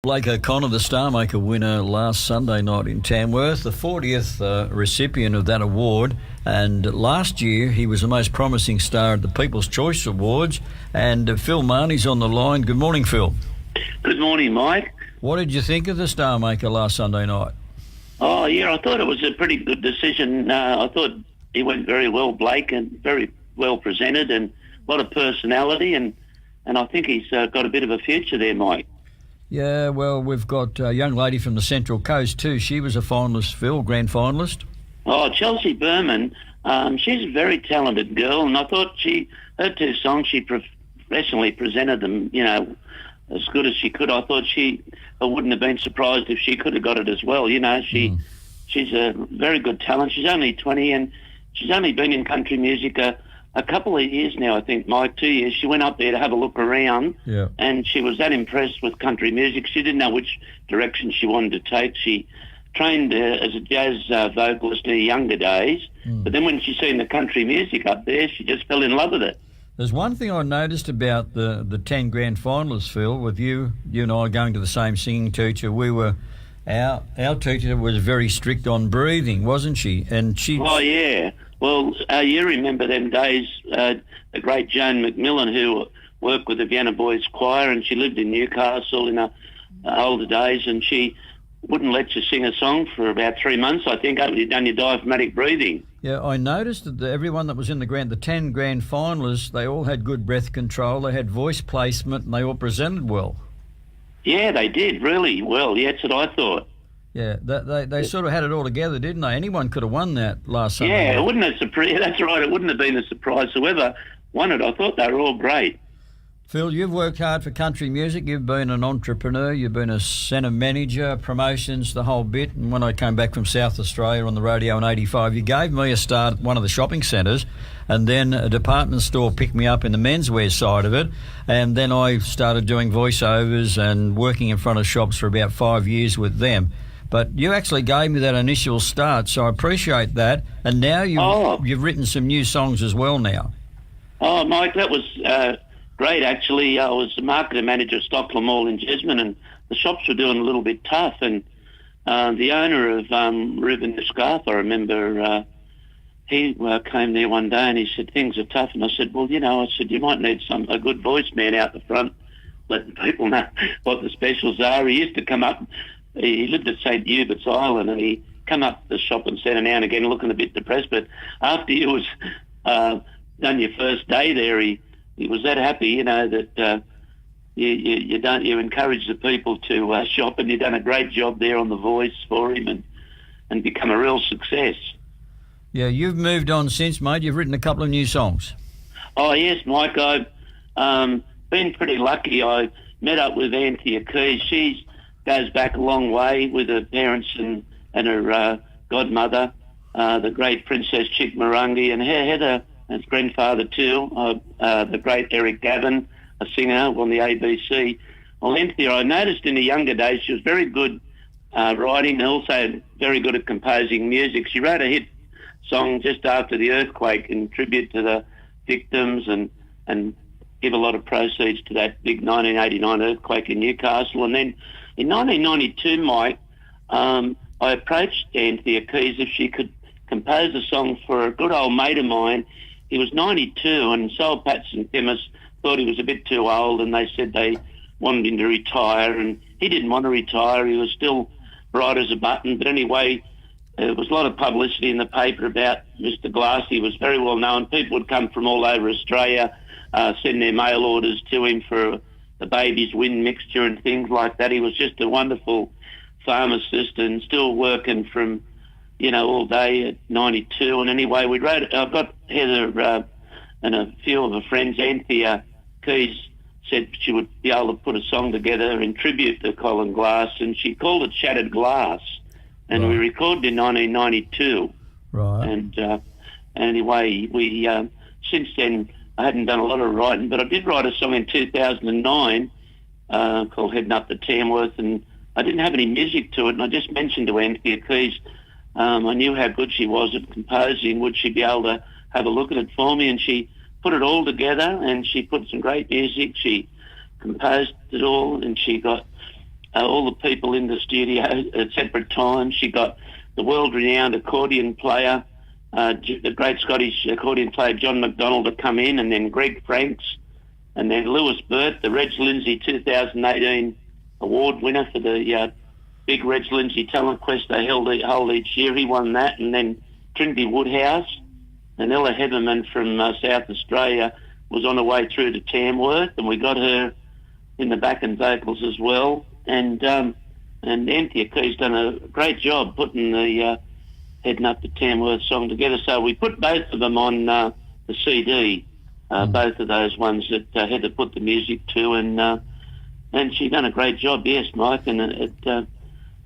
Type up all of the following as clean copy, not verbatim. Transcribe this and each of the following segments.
Blake O'Connor, the Star Maker winner last Sunday night in Tamworth, the 40th recipient of that award. And last year he was the most promising star at the People's Choice Awards. And Phil Marnie's on the line. Good morning, Phil. Good morning, Mike. What did you think of the Star Maker last Sunday night? Oh, yeah, I thought it was a pretty good decision. I thought he went very well, Blake, and very well presented and a lot of personality. And I think he's got a bit of a future there, Mike. Yeah, well, we've got a young lady from the Central Coast too. She was a finalist, Phil, grand finalist. Oh, Chelsea Berman, she's a very talented girl, and I thought her two songs, she professionally presented them, as good as she could. I thought I wouldn't have been surprised if she could have got it as well. She's a very good talent. She's only 20 and she's only been in country music a couple of years now, I think, Mike, 2 years. She went up there to have a look around, and she was that impressed with country music. She didn't know which direction she wanted to take. She trained as a jazz vocalist in her younger days, but then when she seen the country music up there, she just fell in love with it. There's one thing I noticed about the 10 grand finalists, Phil, with you and I going to the same singing teacher. Our teacher was very strict on breathing, wasn't she? And she. Oh, yeah. Well, you remember them days, the great Joan McMillan, who worked with the Vienna Boys Choir, and she lived in Newcastle in her older days, and she wouldn't let you sing a song for about 3 months, I think, after you'd done your diaphragmatic breathing. Yeah, I noticed that everyone that was in the 10 grand finalists, they all had good breath control, they had voice placement, and they all presented well. Yeah, they did, really well. Yeah, that's what I thought. Yeah, they sort of had it all together, didn't they? Anyone could have won that last Sunday. Yeah, it wouldn't have that's right. It wouldn't have been a surprise. Whoever won it, I thought they were all great. Phil, you've worked hard for country music. You've been an entrepreneur. You've been a centre manager, promotions, the whole bit. And when I came back from South Australia on the radio in 85, you gave me a start at one of the shopping centres, and then a department store picked me up in the menswear side of it. And then I started doing voiceovers and working in front of shops for about 5 years with them. But you actually gave me that initial start, so I appreciate that. And now you've written some new songs as well now. Oh, Mike, that was great, actually. I was the marketing manager of Stockland Mall in Jesmond, and the shops were doing a little bit tough. And the owner of Reuben the Scarf, I remember, he came there one day and he said, things are tough. And I said, well, you might need a good voice man out the front, letting people know what the specials are. He used to come up. He lived at St Hubert's Island, and he come up to the shop and sat now and again looking a bit depressed. But after you was done your first day there, he was that happy, that you encourage the people to shop, and you've done a great job there on the voice for him and become a real success. Yeah, you've moved on since, mate. You've written a couple of new songs. Oh, yes, Mike. I've been pretty lucky. I met up with Anthea Keys. She goes back a long way with her parents and her godmother, the great Princess Chick Morangi, and Heather, and his grandfather too, the great Eric Gavin, a singer on the ABC. Well, Anthea, I noticed in her younger days she was very good writing and also very good at composing music. She wrote a hit song just after the earthquake in tribute to the victims and give a lot of proceeds to that big 1989 earthquake in Newcastle. And then in 1992, Mike, I approached Anthea Keys if she could compose a song for a good old mate of mine. He was 92, and Soul Patson Chemist thought he was a bit too old, and they said they wanted him to retire, and he didn't want to retire. He was still bright as a button. But anyway, there was a lot of publicity in the paper about Mr. Glass. He was very well known. People would come from all over Australia, send their mail orders to him for the baby's wind mixture and things like that. He was just a wonderful pharmacist and still working from, all day at 92. And anyway, I've got Heather and a few of her friends. Anthea Keys said she would be able to put a song together in tribute to Colin Glass, and she called it Shattered Glass. And we recorded in 1992. Right. And anyway, we since then, I hadn't done a lot of writing, but I did write a song in 2009 called Heading Up to Tamworth, and I didn't have any music to it, and I just mentioned to Anthea Keys, I knew how good she was at composing. Would she be able to have a look at it for me? And she put it all together, and she put some great music. She composed it all, and she got all the people in the studio at separate times. She got the world-renowned accordion player, the great Scottish accordion player John McDonald to come in, and then Greg Franks, and then Lewis Burt, the Reg Lindsay 2018 award winner for the big Reg Lindsay Talent Quest they hold each year. He won that, and then Trinity Woodhouse, and Ella Heatherman from South Australia was on her way through to Tamworth, and we got her in the back and vocals as well. And Anthea Key's done a great job putting the Heading Up to Tamworth song together. So we put both of them on the CD, both of those ones that Heather put the music to, and she done a great job, yes, Mike. And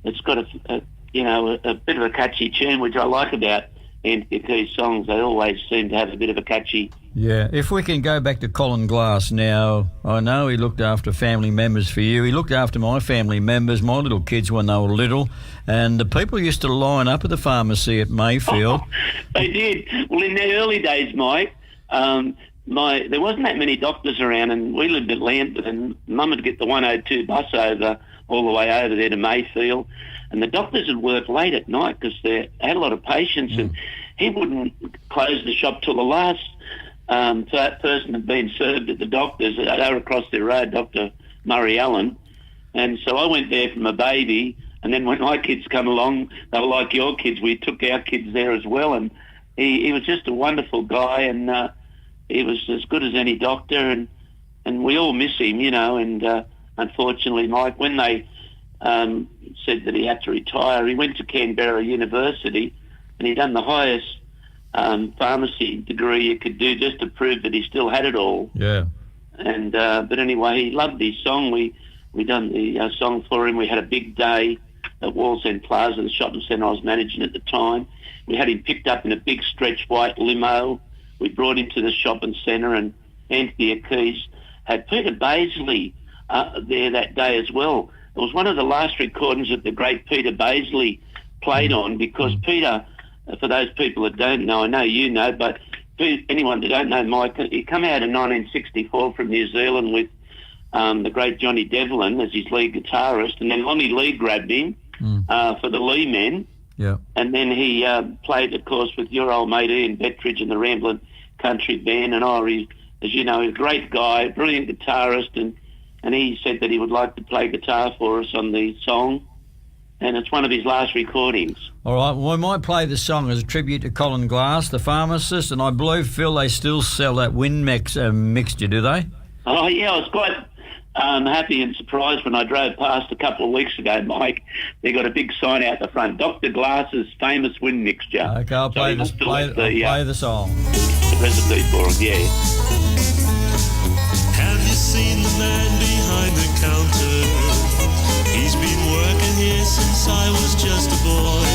it's got a bit of a catchy tune, which I like about Anthea Key's songs. They always seem to have a bit of a catchy. Yeah, if we can go back to Colin Glass now, I know he looked after family members for you. He looked after my family members, my little kids when they were little, and the people used to line up at the pharmacy at Mayfield. Oh, they did. Well, in the early days, Mike, there wasn't that many doctors around, and we lived at Lambeth, and Mum would get the 102 bus all the way over there to Mayfield, and the doctors would work late at night because they had a lot of patients, and he wouldn't close the shop till the last person had been served at the doctor's. They were across their road, Dr. Murray Allen. And so I went there from a baby, and then when my kids come along, they were like your kids. We took our kids there as well, and he was just a wonderful guy, and he was as good as any doctor, and we all miss him, and unfortunately, Mike, when they said that he had to retire, he went to Canberra University, and he done the highest pharmacy degree you could do just to prove that he still had it all. Yeah. And but anyway, he loved his song. We done the song for him. We had a big day at Wallsend Plaza, the shopping centre I was managing at the time. We had him picked up in a big stretch white limo. We brought him to the shopping centre, and Anthea Keys had Peter Baisley there that day as well. It was one of the last recordings that the great Peter Baisley played on, because Peter, for those people that don't know, I know you know, but anyone that don't know, Mike, he come out in 1964 from New Zealand with the great Johnny Devlin as his lead guitarist, and then Lonnie Lee grabbed him for the Lee Men. Yeah. And then he played, of course, with your old mate Ian Bettridge and the Ramblin' Country Band, and as you know, he's a great guy, brilliant guitarist, and he said that he would like to play guitar for us on the song, and it's one of his last recordings. All right, well, we might play the song as a tribute to Colin Glass, the pharmacist, and I believe, Phil, they still sell that Winmex mixture, do they? Oh, yeah, I was quite happy and surprised when I drove past a couple of weeks ago, Mike. They got a big sign out the front, Dr. Glass's famous Win mixture. Okay, I'll play the song. The recipe for it, yeah. Have you seen the man behind the counter? He's been working here since I was just a boy.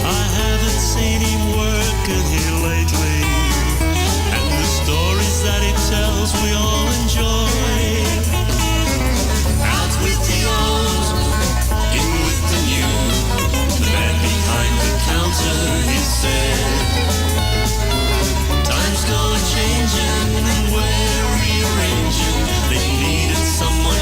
I haven't seen him working here lately, and the stories that he tells we all enjoy. Out with the old, in with the new. The man behind the counter, he said. Time's gonna changing and we're rearranging. They needed someone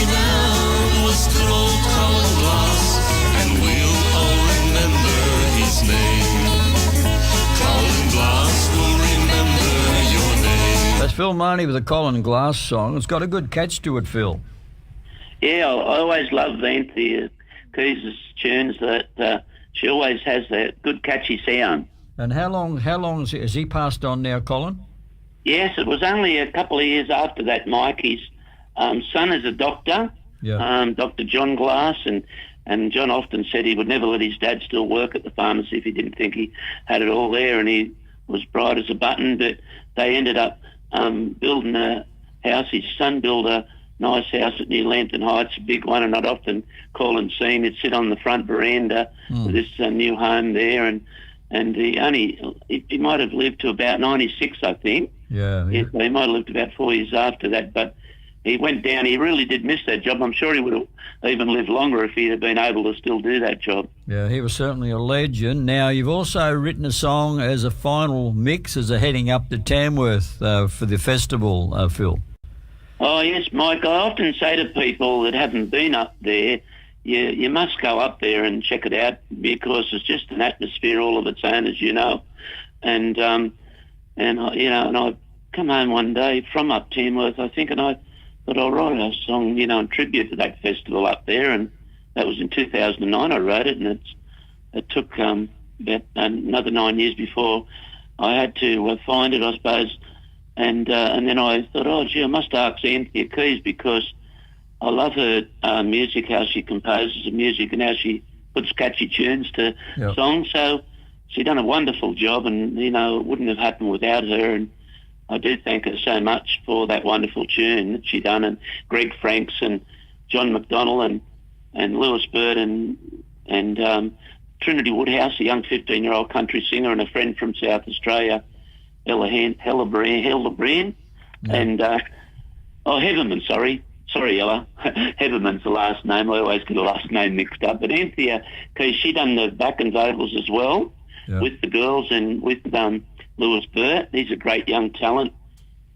renowned was good old Colin Glass, and we'll all remember his name. Colin Glass will remember your name. That's Phil Marnie with a Colin Glass song. It's got a good catch to it, Phil. Yeah, I always love Anthea Keys' tunes. That she always has that good catchy sound. And how long has he passed on now, Colin? Yes, it was only a couple of years after that. Mike, his son is a doctor, Dr. John Glass, and John often said he would never let his dad still work at the pharmacy if he didn't think he had it all there, and he was bright as a button. But they ended up building a house. His son built a nice house at New Lambton Heights, a big one, and I'd often call and see him. He'd sit on the front veranda with this new home there, and he might have lived to about 96, I think. Yeah. He might have lived about 4 years after that, but he went down. He really did miss that job. I'm sure he would have even lived longer if he'd have been able to still do that job. Yeah, he was certainly a legend. Now, you've also written a song as a final mix as a heading up to Tamworth for the festival, Phil. Oh, yes, Mike. I often say to people that haven't been up there, you must go up there and check it out, because it's just an atmosphere all of its own, as you know. And I come home one day from up Tamworth, I think, and I thought I'll write a song, in tribute to that festival up there. And that was in 2009 I wrote it, and it took about another 9 years before I had to find it, I suppose. And then I thought, oh, gee, I must ask Anthea Keys, because I love her music, how she composes the music and how she puts catchy tunes to songs. So she done a wonderful job, and, it wouldn't have happened without her. And I do thank her so much for that wonderful tune that she done, and Greg Franks and John McDonnell and Lewis Bird and Trinity Woodhouse, a young 15-year-old country singer, and a friend from South Australia, Hella Breen, and Heaverman, sorry, Ella. Heaverman's the last name. I always get the last name mixed up. But Anthea, because she done the backing vocals as well with the girls and with Lewis Burt. He's a great young talent.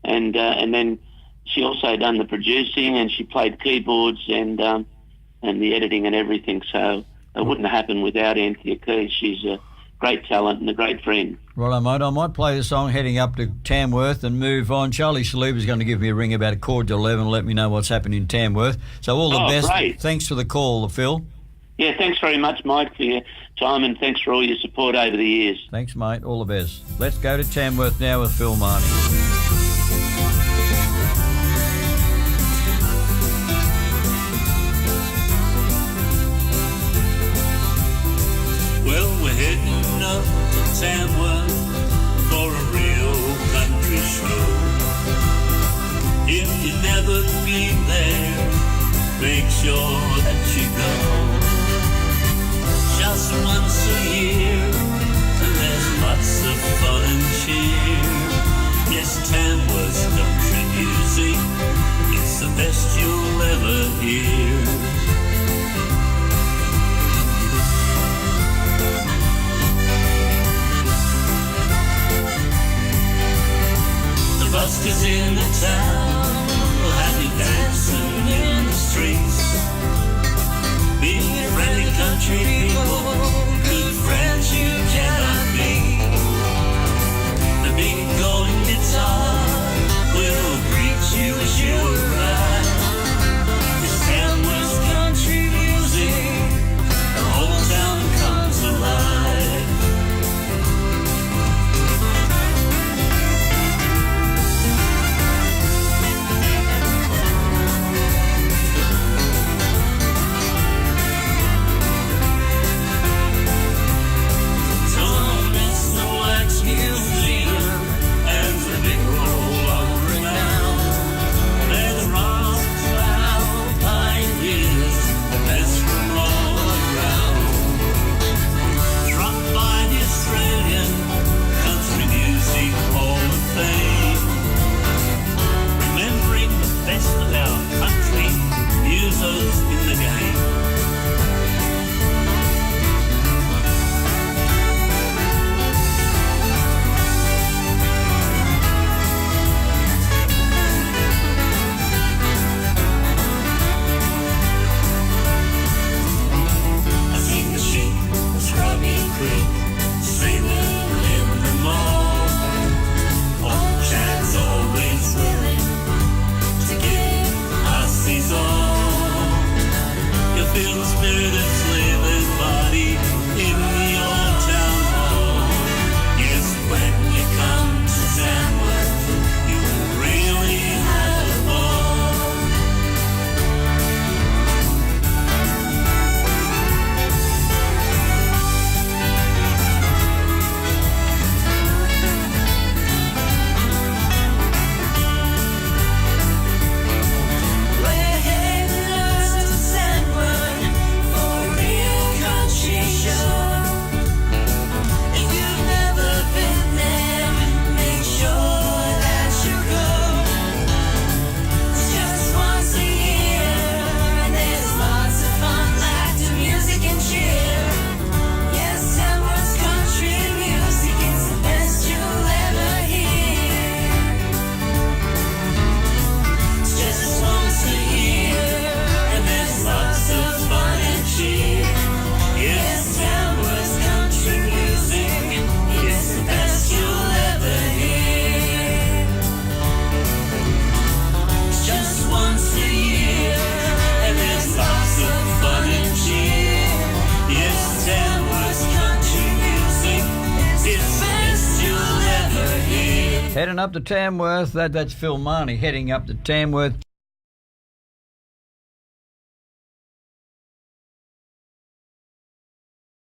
And then she also done the producing, and she played keyboards and the editing and everything. So it wouldn't happen without Anthea Keys. She's a great talent and a great friend. Righto, mate. I might play the song heading up to Tamworth and move on. Charlie Shaluba's going to give me a ring about 11:15 and let me know what's happening in Tamworth. So all the best. Great. Thanks for the call, Phil. Yeah, thanks very much, Mike, for your time, and thanks for all your support over the years. Thanks, mate. All the best. Let's go to Tamworth now with Phil Marnie. Well, we're heading up to Tamworth for a real country show. If you've never been there, make sure that you go. Just once a year, and there's lots of fun and cheer. Yes, Tamworth's country music, it's the best you'll ever hear. Buskers in the town will have you dancing in the streets. Being friendly country people, good friends you cannot beat. The big golden guitar will greet you as you arrive. It's Tamworth's country music, the whole town comes alive. Heading up to Tamworth. That's Phil Marnie heading up to Tamworth.